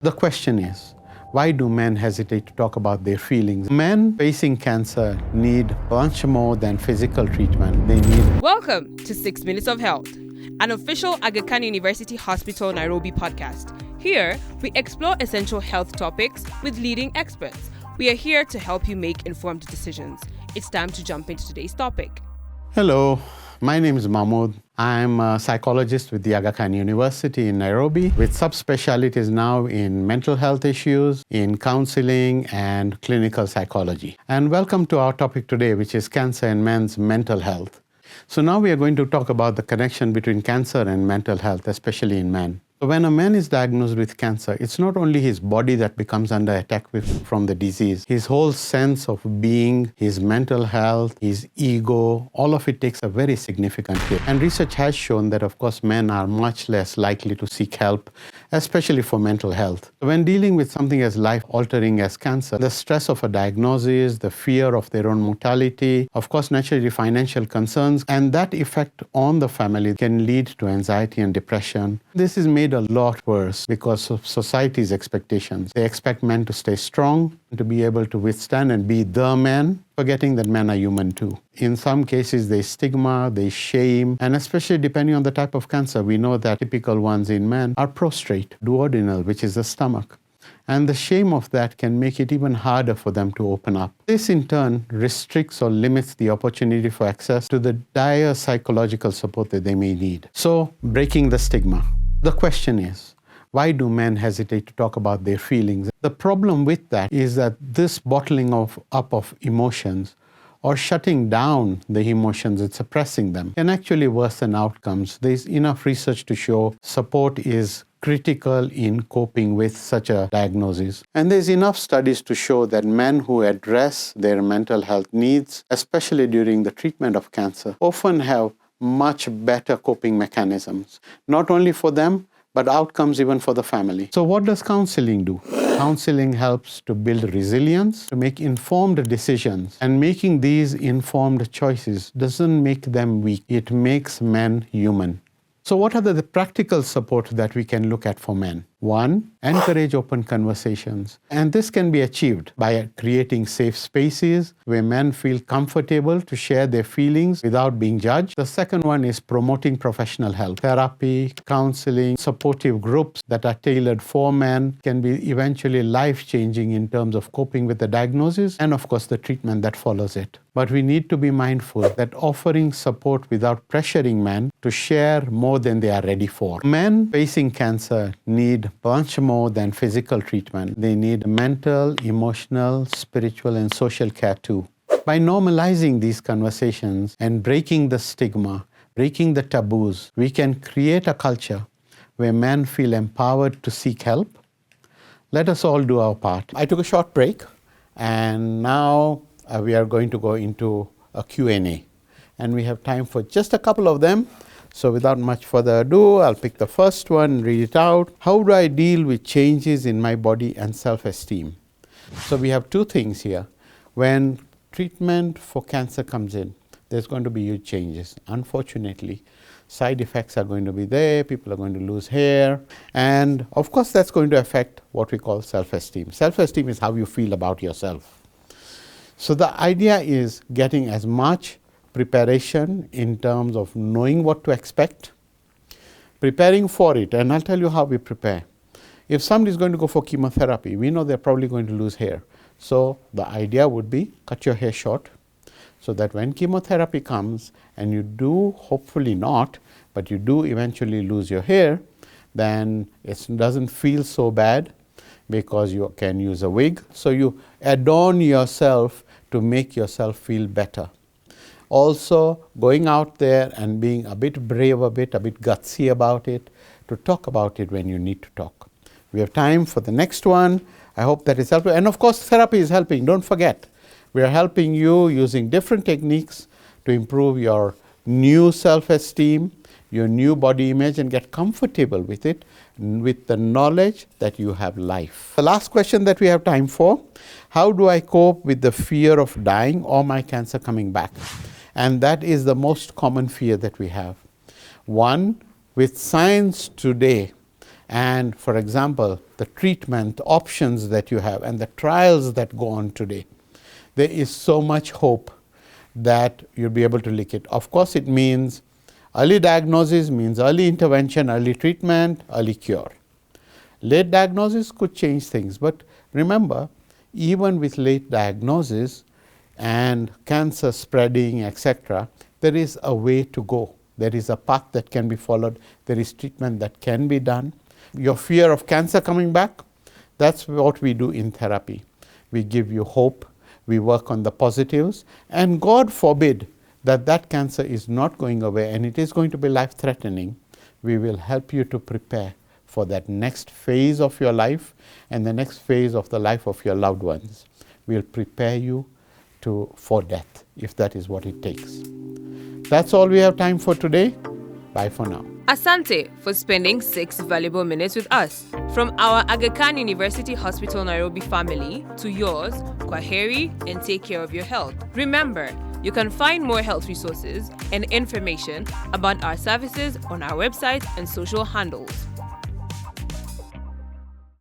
The question is, why do men hesitate to talk about their feelings? Men facing cancer need much more than physical treatment. They need... Welcome to 6 Minutes of Health, an official Aga Khan University Hospital Nairobi podcast. Here, we explore essential health topics with leading experts. We are here to help you make informed decisions. It's time to jump into today's topic. Hello, my name is Mohamoud. I'm a psychologist with the Aga Khan University in Nairobi, with subspecialties now in mental health issues, in counseling, and clinical psychology. And welcome to our topic today, which is cancer and men's mental health. So now we are going to talk about the connection between cancer and mental health, especially in men. So when a man is diagnosed with cancer, it's not only his body that becomes under attack from the disease. His whole sense of being, his mental health, his ego, all of it takes a very significant hit. And research has shown that, of course, men are much less likely to seek help, especially for mental health. When dealing with something as life-altering as cancer, the stress of a diagnosis, the fear of their own mortality, of course, naturally financial concerns, and that effect on the family can lead to anxiety and depression. This is made a lot worse because of society's expectations. They expect men to stay strong, to be able to withstand and be the man, forgetting that men are human too. In some cases, there's stigma, there's shame, and especially depending on the type of cancer, we know that typical ones in men are prostrate, duodenal, which is the stomach. And the shame of that can make it even harder for them to open up. This in turn restricts or limits the opportunity for access to the dire psychological support that they may need. So, breaking the stigma. The question is, why do men hesitate to talk about their feelings? The problem with that is that this bottling up of emotions or shutting down the emotions and suppressing them can actually worsen outcomes. There's enough research to show support is critical in coping with such a diagnosis. And there's enough studies to show that men who address their mental health needs, especially during the treatment of cancer, often have much better coping mechanisms, not only for them, but outcomes even for the family. So what does counseling do? Counseling helps to build resilience, to make informed decisions. And making these informed choices doesn't make them weak. It makes men human. So what are the practical support that we can look at for men? One, encourage open conversations. And this can be achieved by creating safe spaces where men feel comfortable to share their feelings without being judged. The second one is promoting professional help. Therapy, counseling, supportive groups that are tailored for men can be eventually life-changing in terms of coping with the diagnosis and, of course, the treatment that follows it. But we need to be mindful that offering support without pressuring men to share more than they are ready for. Men facing cancer need much more than physical treatment. They need mental, emotional, spiritual, and social care too. By normalizing these conversations and breaking the stigma, breaking the taboos, we can create a culture where men feel empowered to seek help. Let us all do our part. I took a short break, and now we are going to go into a Q&A. And we have time for just a couple of them. So without much further ado, I'll pick the first one, read it out. How do I deal with changes in my body and self-esteem? So we have two things here. When treatment for cancer comes in, there's going to be huge changes. Unfortunately, side effects are going to be there. People are going to lose hair. And of course, that's going to affect what we call self-esteem. Self-esteem is how you feel about yourself. So the idea is getting as much preparation in terms of knowing what to expect, preparing for it, and I'll tell you how we prepare. If somebody is going to go for chemotherapy, we know they're probably going to lose hair. So the idea would be cut your hair short so that when chemotherapy comes and you do, hopefully not, but you do eventually lose your hair, then it doesn't feel so bad because you can use a wig. So you adorn yourself to make yourself feel better. Also, going out there and being a bit brave, a bit gutsy about it, to talk about it when you need to talk. We have time for the next one. I hope that is helpful. And of course, therapy is helping. Don't forget, we are helping you using different techniques to improve your new self-esteem, your new body image, and get comfortable with it, with the knowledge that you have life. The last question that we have time for, how do I cope with the fear of dying or my cancer coming back? And that is the most common fear that we have. One, with science today and, for example, the treatment options that you have and the trials that go on today, there is so much hope that you'll be able to lick it. Of course, it means early diagnosis means early intervention, early treatment, early cure. Late diagnosis could change things, but remember, even with late diagnosis and cancer spreading, etc., there is a way to go. There is a path that can be followed. There is treatment that can be done. Your fear of cancer coming back, that's what we do in therapy. We give you hope. We work on the positives, and God forbid that cancer is not going away and it is going to be life-threatening. We will help you to prepare for that next phase of your life and the next phase of the life of your loved ones. We'll prepare you for death, if that is what it takes. That's all we have time for today. Bye for now. Asante for spending 6 valuable minutes with us. From our Aga Khan University Hospital Nairobi family to yours, Kwaheri and take care of your health. Remember, you can find more health resources and information about our services on our website and social handles.